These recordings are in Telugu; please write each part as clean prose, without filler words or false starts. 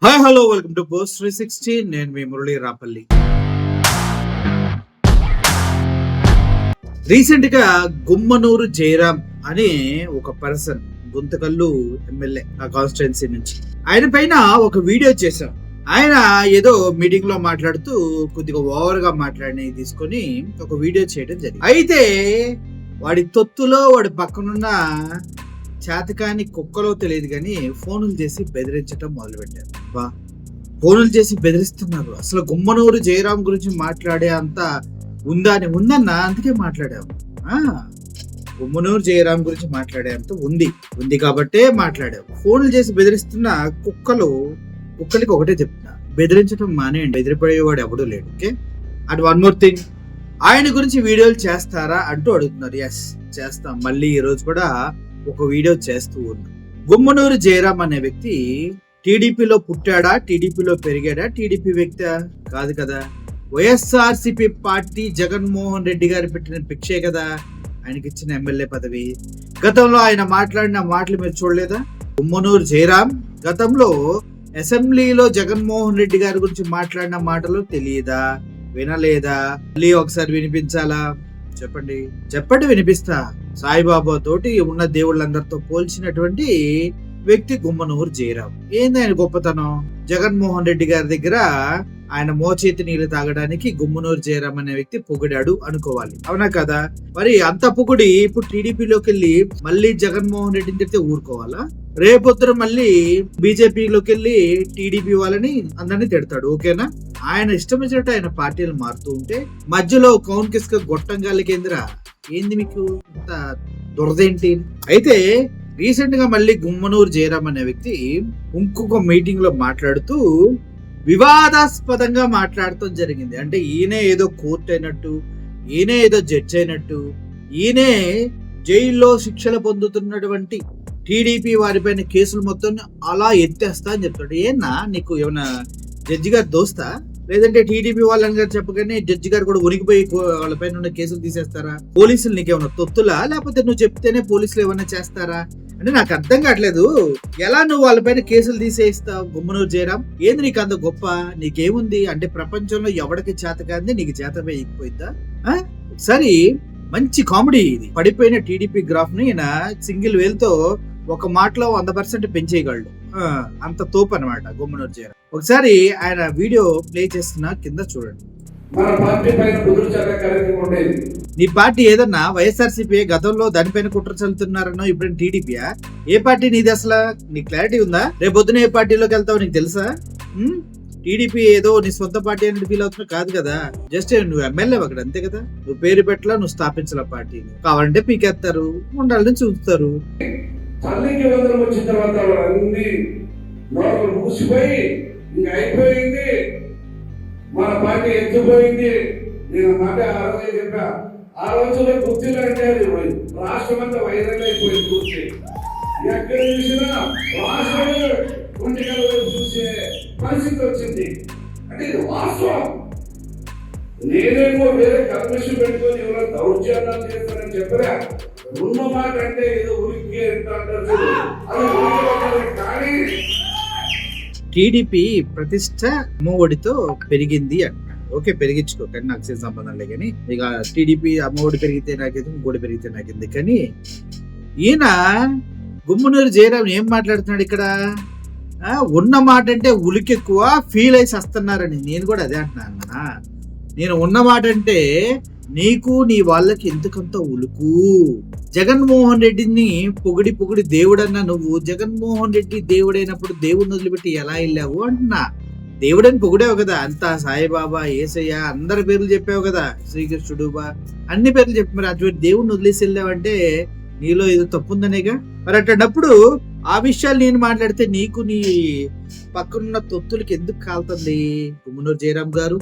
Hi hello welcome to post 360. నేను మీ మురళీ రాపల్లి. రీసెంట్ గా గుమ్మనూరు జయరాం అనే ఒక పర్సన్ గుంతకల్లు ఎమ్మెల్యే ఆ కాన్స్టిట్యున్సీ నుంచి ఆయన పైన ఒక వీడియో చేశాం. ఆయన ఏదో మీటింగ్ లో మాట్లాడుతూ కొద్దిగా ఓవర్ గా మాట్లాడినవి తీసుకొని ఒక వీడియో చేయడం జరిగింది. అయితే వాడి తొత్తులో వాడి పక్కనున్న చేతకాని కుక్కలో తెలియదు కానీ ఫోనులు చేసి బెదిరించడం మొదలు పెట్టారు. ఫోనులు చేసి బెదిరిస్తున్నారు. అసలు గుమ్మనూరు జయరాం గురించి మాట్లాడే అంత ఉందన్న అందుకే మాట్లాడాము. గుమ్మనూరు జయరాం గురించి మాట్లాడే అంత ఉంది కాబట్టే మాట్లాడాము. ఫోన్లు చేసి బెదిరిస్తున్న కుక్కలకి ఒకటే చెప్తున్నా, బెదిరించడం మానేయండి. బెదిరిపడేవాడు ఎవడూ లేడు. Okay, and one more thing, ఆయన గురించి వీడియోలు చేస్తారా అంటూ అడుగుతున్నారు. ఎస్, చేస్తాం. మళ్ళీ ఈ రోజు కూడా ఒక వీడియో చేస్తూ ఉన్నాం. గుమ్మనూరు జయరాం అనే వ్యక్తి టీడీపీలో పుట్టాడా, టీడీపీలో పెరిగాడా, టీడీపీ వ్యక్తి కాదు కదా. వైఎస్ఆర్సీపీ పార్టీ జగన్మోహన్ రెడ్డి గారు పెట్టిన భిక్షే కదా ఆయనకి ఇచ్చిన ఎమ్మెల్యే పదవి. గతంలో ఆయన మాట్లాడిన మాటలు మీరు చూడలేదా? గుమ్మనూరు జయరాం గతంలో అసెంబ్లీలో జగన్మోహన్ రెడ్డి గారి గురించి మాట్లాడిన మాటలు తెలియదా, వినలేదా? మళ్ళీ ఒకసారి వినిపించాలా? చెప్పండి వినిపిస్తా. సాయిబాబా తోటి ఉన్న దేవుళ్ళందరితో పోల్చినటువంటి వ్యక్తి గుమ్మనూరు జయరాం. ఏంది ఆయన గొప్పతనం? జగన్మోహన్ రెడ్డి గారి దగ్గర ఆయన మోచేతి నీళ్లు తాగడానికి గుమ్మనూరు జయరాం అనే వ్యక్తి పొగిడాడు అనుకోవాలి, అవునా కదా? మరి అంత పొగిడి ఇప్పుడు టీడీపీలోకి వెళ్ళి మళ్ళీ జగన్మోహన్ రెడ్డిని తిడితే ఊరుకోవాలా? రేపొద్దున మళ్ళీ బీజేపీలోకి వెళ్ళి టీడీపీ వాళ్ళని అందరినీ తిడతాడు. ఓకేనా? ఆయన ఇష్టం వచ్చినట్టు ఆయన పార్టీలు మారుతూ ఉంటే మధ్యలో కౌన్ కిస్క గొట్టంగాలి కేంద్ర ఏంది మీకు ఇంత దురదేంటి? అయితే రీసెంట్ గా మళ్ళీ గుమ్మనూరు జయరాం అనే వ్యక్తి ఇంకొక మీటింగ్ లో మాట్లాడుతూ వివాదాస్పదంగా మాట్లాడటం జరిగింది. అంటే ఈయనే ఏదో కోర్టు అయినట్టు, ఈయనే ఏదో జడ్జి అయినట్టు, ఈయనే జైల్లో శిక్షలు పొందుతున్నటువంటి టీడీపీ వారిపైన కేసులు మొత్తం అలా ఎత్తేస్తా అని చెప్తాడు. ఏనా నీకు ఏమైనా జడ్జి గారు దోస్తా? లేదంటే టీడీపీ వాళ్ళని గారు చెప్పగానే జడ్జి గారు కూడా ఉనికిపోయి వాళ్ళపైన ఉన్న కేసులు తీసేస్తారా? పోలీసులు నీకేమన్నా తొత్తులా, లేకపోతే నువ్వు చెప్తేనే పోలీసులు ఏమన్నా చేస్తారా అంటే నాకు అర్థం కావట్లేదు. ఎలా నువ్వు వాళ్ళపైన కేసులు తీసేస్తావు గుమ్మనూరు జయరాం? ఏంది నీకు అంత గొప్ప? నీకేముంది అంటే ప్రపంచంలో ఎవరికి చేత కాంది నీకు చేతపై ఎక్కిపోయిందా? సరే, మంచి కామెడీ ఇది. పడిపోయిన టీడీపీ గ్రాఫ్ ని ఈయన సింగిల్ వేల్తో ఒక మాటలో 100% పెంచేయగలడు. అంత తోపు అనమాట గుమ్మనూరు జయరాం. ఒకసారి ఆయన వీడియో ప్లే చేస్తున్నా, కింద చూడండి. మన పార్టీ పైన కుదురు చల్లకరంగా ఉండేది. నీ పార్టీ ఏదన్నా వైఎస్ఆర్సీపీ గతంలో దానిపైన కుట్ర చల్లుతున్నారనో, ఇప్పుడు టీడీపీయా? ఏ పార్టీ నీది అసలు? నీ క్లారిటీ ఉందా? రేపొద్దున ఏ పార్టీలోకి వెళ్తావు నీకు తెలుసా? టీడీపీ ఏదో నీ సొంత పార్టీ అని ఫీల్ అవుతున్నా కాదు కదా. జస్ట్ నువ్వు ఎమ్మెల్యే అక్కడ, అంతే కదా. నువ్వు పేరు పెట్టలా, నువ్వు స్థాపించాల పార్టీని. కావాలంటే పీకేస్తారు, ఉండాలని చూస్తారు. తల్లికి వందనం వచ్చిన తర్వాత అన్ని లోపల మూసిపోయి ఇంక అయిపోయింది, మన పార్టీ ఎత్తిపోయింది. నేను మాట ఆ రోజే చెప్పా. ఆ రోజుల్లో గుర్తులు అంటే అది రాష్ట్రం అంతా వైరల్ అయిపోయింది. చూసి ఎక్కడ చూసినా రాష్ట్రంలో గుంటెలు చూసే పరిస్థితి వచ్చింది. అంటే ఇది వాస్తవం. నేనేమో వేరే కమిషన్ పెట్టుకొని ఎవరో దౌర్జన్యాలు చేస్తానని చెప్పరా. ఉన్న మాట అంటే ఏదో ఉరికి అంటారు. కానీ టీడీపీ ప్రతిష్ట అమ్మఒడితో పెరిగింది అంటున్నాడు. ఓకే, పెరిగించుకోకండి, నాకు సంబంధం లేదు. కానీ ఇక టీడీపీ అమ్మఒడి పెరిగితే నాకేది, ఇంకోటి పెరిగితే నాకేంది. కానీ ఈయన గుమ్మనూరు జయరాం ఏం మాట్లాడుతున్నాడు ఇక్కడ? ఉన్న మాట అంటే ఉలికెక్కువ ఫీల్ అయి వస్తున్నారని. నేను కూడా అదే అంటున్నా. నేను ఉన్న మాట అంటే నీకు నీ వాళ్ళకి ఎందుకంత ఉలుకు? జగన్మోహన్ రెడ్డిని పొగిడి దేవుడన్నా నువ్వు. జగన్మోహన్ రెడ్డి దేవుడైనప్పుడు దేవుడిని వదిలిపెట్టి ఎలా వెళ్ళావు అంటున్నా. దేవుడని పొగిడావు కదా, అంతా సాయిబాబా, ఏసయ్య అందరి పేర్లు చెప్పావు కదా, శ్రీకృష్ణుడు అన్ని పేర్లు చెప్పి, మరి అటువంటి దేవుడిని వదిలేసి వెళ్ళావంటే నీలో ఏదో తప్పుందనేగా. మరి అట్టప్పుడు ఆ విషయాలు నేను మాట్లాడితే నీకు నీ పక్కనున్న తొత్తులకి ఎందుకు కాలుతుంది? గుమ్మనూరు జయరాం గారు,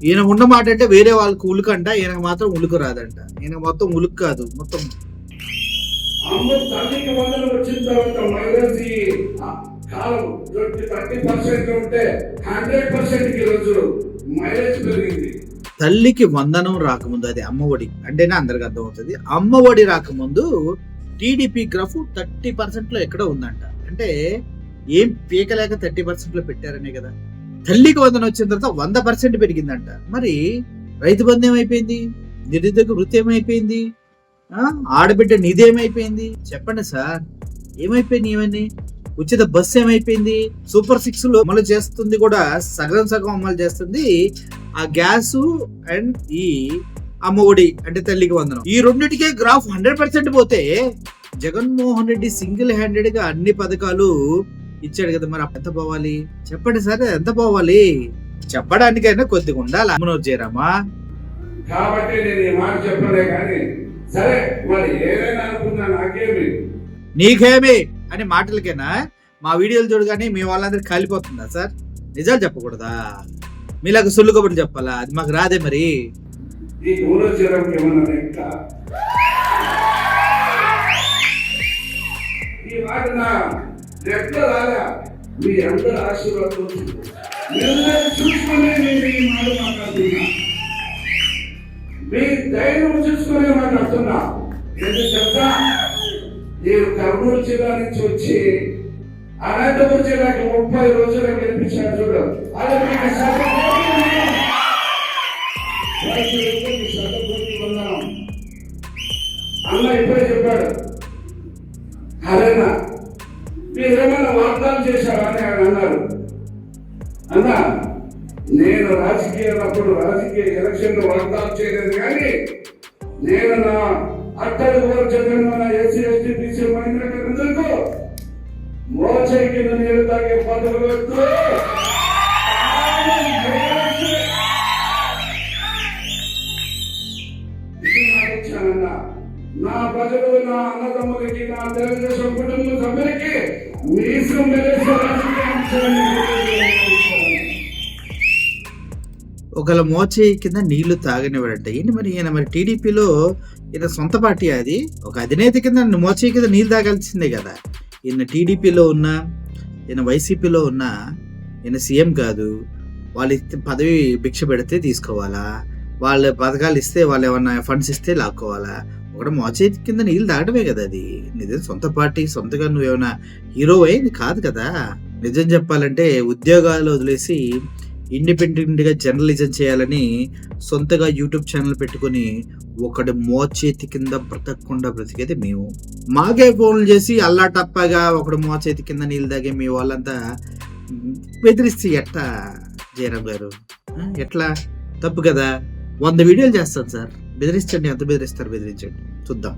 ఈయన ఉన్న మాట అంటే వేరే వాళ్ళకి ఉలుకంట, ఈయనకు మాత్రం ఉలుకు రాదంట. ఈయన మొత్తం ఉలుకు కాదు, మొత్తం తల్లికి వందనం వచ్చిన తర్వాత మైనస్ కాలం 30% ఉంటే 100% ఈ రోజు మైలేజ్ పెరిగింది. తల్లికి వందనం రాకముందు, అది అమ్మఒడి అంటేనే అందరికి అర్థం అవుతుంది. అమ్మఒడి రాకముందు టీడీపీ గ్రాఫ్ 30% లో ఎక్కడ ఉందంట. అంటే ఏం పీకలేక 30% లో పెట్టారనే కదా. తల్లికి వందనం వచ్చిన తర్వాత 100% పెరిగిందంట. మరి రైతు బంధు ఏమైపోయింది? నిరుద్యోగ వృత్తి ఏమైపోయింది? ఆడబిడ్డ నిధి ఏమైపోయింది? చెప్పండి సార్, ఏమైపోయింది ఇవన్నీ? ఉచిత బస్సు ఏమైపోయింది? సూపర్ 6 లో అమలు చేస్తుంది కూడా, సగం అమలు చేస్తుంది ఆ గ్యాస్ అండ్ ఈ అమ్మఒడి అంటే తల్లికి వందనం. ఈ రెండింటికే గ్రాఫ్ 100% పోతే జగన్మోహన్ రెడ్డి సింగిల్ హ్యాండెడ్ గా అన్ని పథకాలు ఇచ్చాడు కదా. మరి ఎంత పోవాలి చెప్పండి సార్, ఎంత పోవాలి? చెప్పడానికైనా కొద్దిగా ఉండాలి. మనోజ్ జయరామా, కాబట్టి నేను ఈ మాట చెప్పలే కానీ సరే మరి ఏదైనా అనుకున్నా నాకేమి నీకేమి అని మాటలకేనా మా వీడియోలు చూడగానే మీ వాళ్ళందరికి కాలిపోతుందా సార్? నిజాలు చెప్పకూడదా? మీలాగా సొల్లు కబుర్లు చెప్పాలా? అది మాకు రాదే. మరి ఈ మూలచరం ఏమన్నా లెక్క? ఈ మాట నా లెక్క రాగా మీ అందరి ఆశీర్వాదం చూసుకునే నేను ఈ మాట మాట్లాడుతున్నా. మీ ధైర్యం చూసుకునే మాట్లాడుతున్నా. ఎందుకు చెప్తా? నేను కర్నూలు జిల్లా నుంచి వచ్చి అనంతపురం జిల్లాకి 30 రోజులు గెలిపించాను చూడు. అది మీకు అన్న ఇప్పుడే చెప్పాడు. అదేనా మీరేమైనా వాగ్దానం చేశారా అని ఆయన అన్నారు. అన్నా నేను రాజకీయ ఎలక్షన్ లో వాగ్దానం చేయలేదు కానీ నేను నా అట్టడుగు వర్గం ఎస్సీ ఎస్టీ బీసీ మైనారిటీలకు మోచై కింద నీరు తాగే పదవులు ఇచ్చానన్నా. నా ప్రజలు, నా అన్నదమ్ములకి, నా తెలుగుదేశం కుటుంబ సభ్యులకి మీసం ఒకళ్ళ మోచేయి కింద నీళ్లు తాగనివాడంట. ఏంటి మరి ఈయన మరి టీడీపీలో ఈయన సొంత పార్టీ అది? ఒక అధినేత కింద మోచేయి కింద నీళ్ళు తాగాల్సిందే కదా. ఈయన టీడీపీలో ఉన్నా, ఈయన వైసీపీలో ఉన్నా, ఈయన సీఎం కాదు. వాళ్ళు పదవి భిక్ష పెడితే తీసుకోవాలా? వాళ్ళ పథకాలు ఇస్తే, వాళ్ళు ఏమన్నా ఫండ్స్ ఇస్తే లాక్కోవాలా? ఒకటి మోచేతి కింద నీళ్ళు తాగడమే కదా అది. నిజం సొంత పార్టీ, సొంతగా నువ్వేమన్నా హీరో అయింది కాదు కదా. నిజం చెప్పాలంటే ఉద్యోగాలు వదిలేసి ఇండిపెండెంట్గా జర్నలిజం చేయాలని సొంతగా యూట్యూబ్ ఛానల్ పెట్టుకుని ఒకటి మోచేతి కింద బ్రతకకుండా బ్రతికేది మేము. మాకే ఫోన్లు చేసి అల్లా టప్పగా ఒకటి మోచేతి కింద నీళ్ళు తాగే మీ వాళ్ళంతా బెదిరిస్తే ఎట్లా జయరామ్ గారు? ఎట్లా? తప్పు కదా. 100 వీడియోలు చేస్తాను సార్. బెదిరించండి, ఎంత బెదిరిస్తారు బెదిరించండి, చూద్దాం.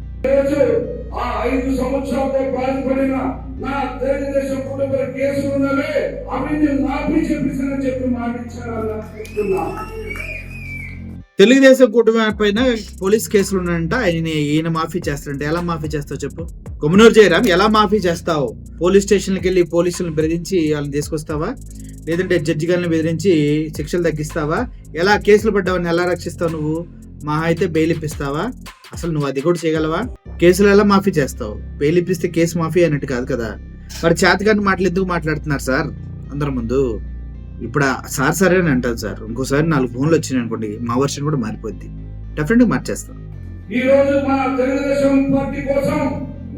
5 సంవత్సరాలతో బాధపడిన నా తెలుగుదేశం కుటుంబ కేసులు ఉన్నవే అవన్నీ మాఫీ చేపిస్తానని చెప్పి మాటిచ్చారన్నా. తెలుగుదేశం కుటుంబం పైన పోలీస్ కేసులు ఉన్నాయంట. ఈయన మాఫీ చేస్తారంటే ఎలా మాఫీ చేస్తావు చెప్పు? కొమ్మనూరు జయరాం, ఎలా మాఫీ చేస్తావు? పోలీస్ స్టేషన్కి వెళ్ళి పోలీసులను బెదిరించి వాళ్ళని తీసుకొస్తావా? లేదంటే జడ్జి గారిని బెదిరించి శిక్షలు తగ్గిస్తావా? ఎలా కేసులు పడ్డావని ఎలా రక్షిస్తావు నువ్వు? మా అయితే బెయిల్ ఇప్పిస్తావా? అసలు నువ్వు అది కూడా చేయగలవా? కేసులు ఎలా మాఫీ చేస్తావు? బెయిల్ ఇప్పిస్తే కేసు మాఫీ అన్నట్టు కాదు కదా. మరి చేతగాని మాటలు ఎందుకు మాట్లాడుతున్నారు సార్ అందరి ముందు? ఇప్పుడు సార్ సరే అని అంటారు సార్. ఇంకోసారి 4 ఫోన్లు వచ్చినాయి అనుకోండి, మా వర్షన్ కూడా మారిపోద్ది. డెఫినెట్గా మార్చేస్తాం. ఈ రోజు మన తెలుగుదేశం పార్టీ కోసం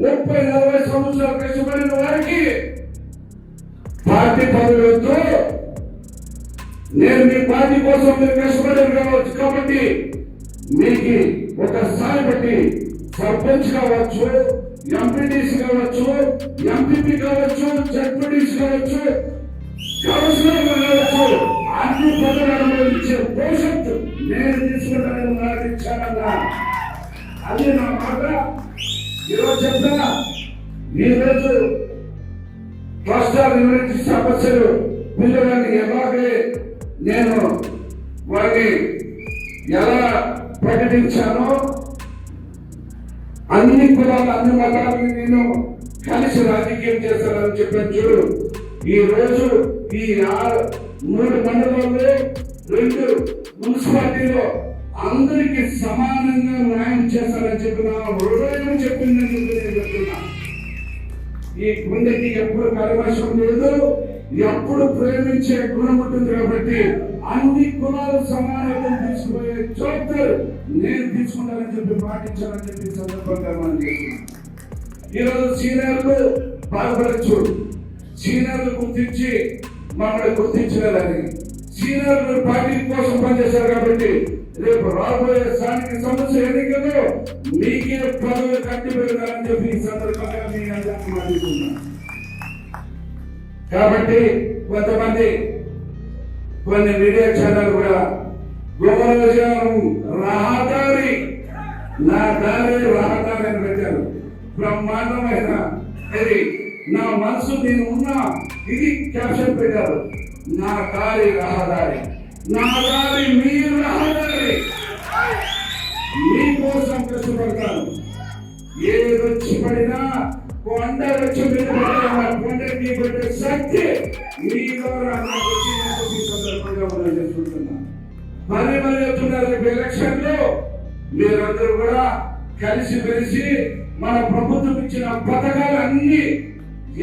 30-40 సంవత్సరాలు కష్టపడిన వారికి పార్టీ పదవులతో నేను మీ పార్టీ కోసం మీరు కష్టపడారు కావచ్చు. కాబట్టి మీకు ఒక స్థాయి బట్టి సర్పంచ్ కావచ్చు, ఎంపీటీసీ కావచ్చు, ఎంపీపీ కావచ్చు, జడ్పీటీసీ కావచ్చు, కౌన్సిలర్ కావచ్చు, అన్ని పదవులను ఇచ్చే భవిష్యత్తు నేను తీసుకుంటానని మాట ఇచ్చానన్నా. అది నా మాట. ఈరోజు చెప్తున్నా, ఈరోజు రాష్ట్రాల గురించి సమస్యలు పిల్లలని ఎలాగే నేను వారిని ఎలా ప్రకటించానో అన్ని కులాలు, అన్ని మతాలని నేను కలిసి రాజకీయం చేస్తానని చెప్పాను చూడు. ఈ రోజు ఈ 3 మండలాల్లో 2 మున్సిపాలిటీలో అందరికి సమానంగా న్యాయం చేస్తానని చెప్పిన హృదయం చెప్పిందని నేను చెప్తున్నా. ఈ గుండెకి ఎప్పుడు కలవశం లేదు, ఎప్పుడు ప్రేమించే గుణం ఉంటుంది. కాబట్టి అన్ని కులాలు సమానత్వం తీసుకుపోయే చోటు నేను తీసుకుంటానని చెప్పి పాటించాలని చెప్పి సందర్భంగా మనం చేస్తున్నాం. ఈరోజు సీనియర్లు బాధపడచ్చు, సీనియర్లు గుర్తించి మమ్మల్ని గుర్తించలేదని. సీనియర్లు పార్టీ కోసం పనిచేశారు కాబట్టి రేపు రాబోయే స్థానిక సంస్థ ఎన్నికల్లో మీకే పదవులు కట్టి పెడతారని చెప్పి ఈ సందర్భంగా మీ అందరికీ మాట్లాడుతున్నాను. కాబట్టి కొంతమంది కొన్ని మీడియా ఛానల్ కూడా గోమరాజం రహదారి, నా దారి రహదారి అని పెట్టారు. బ్రహ్మాండమైన ఇది నా మనసు నేను ఉన్నా ఇది క్యాప్షన్ పెట్టారు. నా దారి రహదారి, నా దారి మీ రహదారి, మీకోసం కష్టపడతాను. ఏది వచ్చి పడినా కొండ వచ్చి మీద కొండకి పెట్టే శక్తి మీ ద్వారా నాకు వచ్చిన సందర్భంగా మనం చేసుకుంటున్నాం. మళ్ళీ చెప్తున్నారు, రేపు ఎలక్షన్ లో మీరందరూ కూడా కలిసి మెలిసి మన ప్రభుత్వం ఇచ్చిన పథకాలన్నీ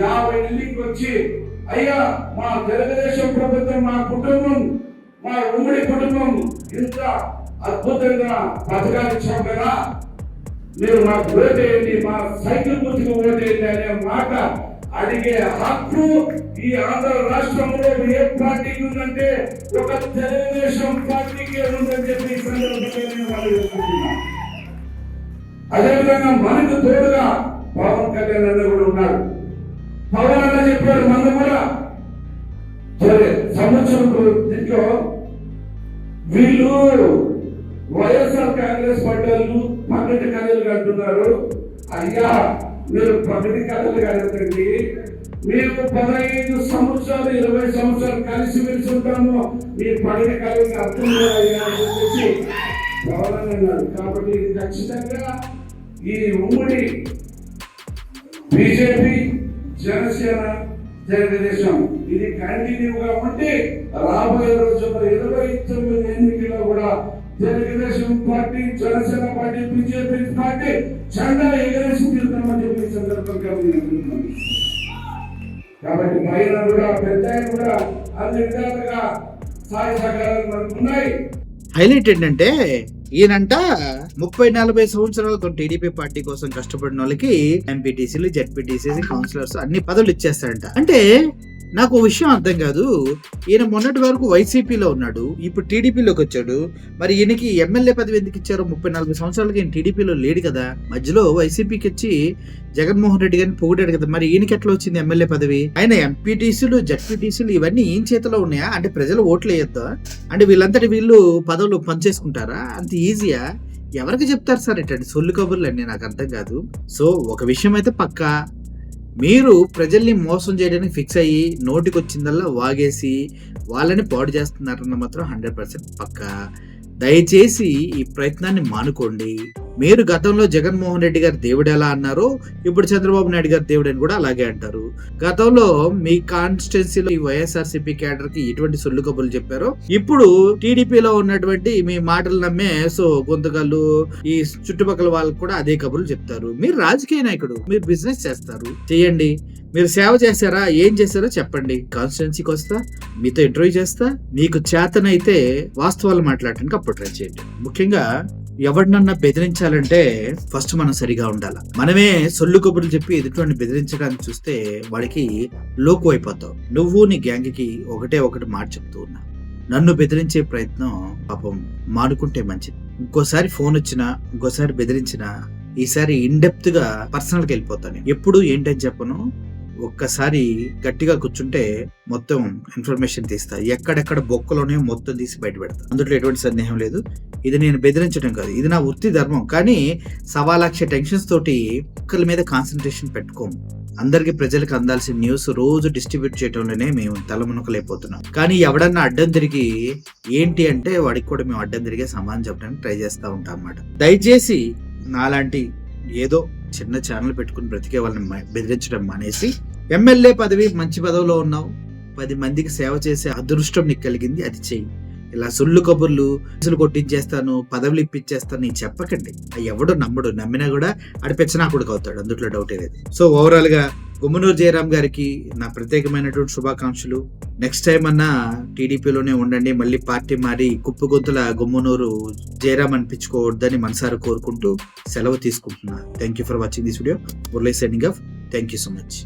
50 ఇళ్ళకి వచ్చి, అయ్యా మా తెలుగుదేశం ప్రభుత్వం, మా కుటుంబం, మా ఉమ్మడి కుటుంబం ఇంత అద్భుతంగా పథకాలు ఇచ్చాం కదా, మీరు మాకు ఓటేయండి, మా సైకిల్ గుర్తుకు ఓటేయండి అనే మాట అడిగే హక్కు ఈ ఆంధ్ర రాష్ట్రంలో ఏ పార్టీకి ఉందంటే ఒక తెలుగుదేశం పార్టీకి ఉందని చెప్పి ఈ సందర్భంగా నేను వాళ్ళు చెప్తున్నాను. అదేవిధంగా మనకు తోడుగా పవన్ కళ్యాణ్ అన్న కూడా ఉన్నాడు. పవన్ అన్న చెప్పాడు, మన కూడా సరే సంవత్సరం దీంట్లో వీళ్ళు వైఎస్ఆర్ కాంగ్రెస్ పార్టీ వాళ్ళు పన్నెండు కథలు అంటున్నారు. అయ్యా మీరు పన్నెండు కథలు కాదండి, మేము 15 సంవత్సరాలు 20 సంవత్సరాలు కలిసి మెలిసి ఉంటాము, మీ పన్నెండు కథలు అర్థం అయ్యా అని చెప్పేసి పవన్ అన్నారు. కాబట్టి ఇది ఖచ్చితంగా ఈ ఉమ్మడి బీజేపీ, జనసేన, తెలుగుదేశం ఇది కంటిన్యూగా ఉంటే రాబోయే రోజుల్లో 29 ఎన్నికల్లో కూడా Telugu Desam party, Janasena party, BJP party జెండా ఎగరేసి తీరుతామని చెప్పి సందర్భంగా కాబట్టి పైన కూడా పెద్ద కూడా అన్ని విధాలుగా సహాయ సహకారాలు మనకు ఉన్నాయి. హైలైట్ ఏంటంటే ఈయనంట 30-40 సంవత్సరాలతో టీడీపీ పార్టీ కోసం కష్టపడిన వాళ్ళకి ఎంపీటీసీలు, జెడ్పీటీసీ, కౌన్సిలర్స్ అన్ని పదవులు ఇచ్చేస్తారంట. అంటే నాకు విషయం అర్థం కాదు. ఈయన మొన్నటి వరకు వైసీపీలో ఉన్నాడు, ఇప్పుడు టీడీపీలోకి వచ్చాడు. మరి ఈయనకి ఎమ్మెల్యే పదవి ఎందుకు ఇచ్చారు? 30-40 సంవత్సరాలకి ఈయన టీడీపీలో లేడు కదా, మధ్యలో వైసీపీకి వచ్చి జగన్మోహన్ రెడ్డి గారిని పొగిడాడు కదా, మరి ఈయనకి ఎట్లా వచ్చింది ఎమ్మెల్యే పదవి? ఆయన ఎంపీటీసీలు, జెడ్పీటీసీలు ఇవన్నీ ఈయన చేతిలో ఉన్నాయా? అంటే ప్రజలు ఓట్లు వేయొద్దా? అంటే వీళ్ళంతటి వీళ్ళు పదవులు పనిచేసుకుంటారా? అంత ఈజీయా? ఎవరికి చెప్తారు సార్ ఇట్లాంటి సొల్లు కబుర్లు అన్నీ? నాకు అర్థం కాదు. సో ఒక విషయం అయితే పక్కా, మీరు ప్రజల్ని మోసం చేయడానికి ఫిక్స్ అయ్యి నోటికి వచ్చిందల్లా వాగేసి వాళ్ళని పాడు చేస్తున్నారన్న మాత్రం 100% పక్కా. దయచేసి ఈ ప్రయత్నాన్ని మానుకోండి. మీరు గతంలో జగన్మోహన్ రెడ్డి గారు దేవుడు ఎలా అన్నారో ఇప్పుడు చంద్రబాబు నాయుడు గారు దేవుడు అని కూడా అలాగే అంటారు. గతంలో మీ కాన్స్టిట్యున్సీలో ఈ వైఎస్ఆర్సీపీ క్యాడర్ కి ఎటువంటి సొల్లు కబుర్లు చెప్పారో ఇప్పుడు టీడీపీలో ఉన్నటువంటి మీ మాటలు నమ్మే సో గొంతుకలు ఈ చుట్టుపక్కల వాళ్ళకు కూడా అదే కబుర్లు చెప్తారు. మీరు రాజకీయ నాయకుడు, మీరు బిజినెస్ చేస్తారు, చేయండి. మీరు సేవ చేశారా, ఏం చేశారో చెప్పండి. కాన్స్టిట్యున్సీకి వస్తా, మీతో ఇంటర్వ్యూ చేస్తా, మీకు చేతనైతే వాస్తవాలు మాట్లాడటానికి అప్పుడు ట్రై చేయండి. ముఖ్యంగా ఎవరినన్నా బెదిరించాలంటే ఫస్ట్ మనం సరిగా ఉండాలి. మనమే సొల్లు కబుర్లు చెప్పి ఎదుటివాడిని బెదిరించడానికి చూస్తే వాడికి లోకు అయిపోతావు. నువ్వు నీ గ్యాంగ్కి ఒకటి మాట చెప్తూ ఉన్నా, నన్ను బెదిరించే ప్రయత్నం పాపం మానుకుంటే మంచిది. ఇంకోసారి ఫోన్ వచ్చినా, ఇంకోసారి బెదిరించినా, ఈసారి ఇన్డెప్త్ గా పర్సనల్ కి వెళ్ళిపోతాను. ఎప్పుడు ఏంటని చెప్పను, ఒక్కసారి గట్టిగా కూర్చుంటే మొత్తం ఇన్ఫర్మేషన్ తీస్తా, ఎక్కడెక్కడ బొక్కలోనే మొత్తం తీసి బయట పెడతా. అందులో ఎటువంటి సందేహం లేదు. ఇది నేను బెదిరించడం కాదు, ఇది నా వృత్తి ధర్మం. కానీ 1,00,000 టెన్షన్స్ తోటి ఒక్కరి మీద కాన్సన్ట్రేషన్ పెట్టుకోము. అందరికి ప్రజలకు అందాల్సిన న్యూస్ రోజు డిస్ట్రిబ్యూట్ చేయడంలోనే మేము తలమునకలైపోతున్నాం. కానీ ఎవడన్నా అడ్డం తిరిగి ఏంటి అంటే వాడికి కూడా మేము అడ్డం తిరిగే సమాధానం చెప్పడానికి ట్రై చేస్తూ ఉంటాం అన్నమాట. దయచేసి నాలాంటి ఏదో చిన్న ఛానల్ పెట్టుకుని బ్రతికే వాళ్ళని బెదిరించడం మానేసి, ఎమ్మెల్యే పదవి మంచి పదవిలో ఉన్నావు, 10 మందికి సేవ చేసే అదృష్టం నీకు కలిగింది, అది చెయ్యి. ఇలా సొల్లు కబుర్లు కొట్టించేస్తాను, పదవులు ఇప్పించేస్తాను నేను చెప్పకండి. ఎవడో నమ్మడు, నమ్మినా కూడా అడిపెచ్చనాకుడికి అవుతాడు, అందుట్లో డౌటే లేదు. సో ఓవరాల్ గా గుమ్మనూరు జయరాం గారికి నా ప్రత్యేకమైనటువంటి శుభాకాంక్షలు. నెక్స్ట్ టైం అన్నా టీడీపీలోనే ఉండండి, మళ్ళీ పార్టీ మారి కుప్పగొంతుల గుమ్మనూరు జయరాం అనిపించుకోవద్దని మనసారా కోరుకుంటూ సెలవు తీసుకుంటున్నా. Thank you for watching this video. Murali signing off. Thank you so much.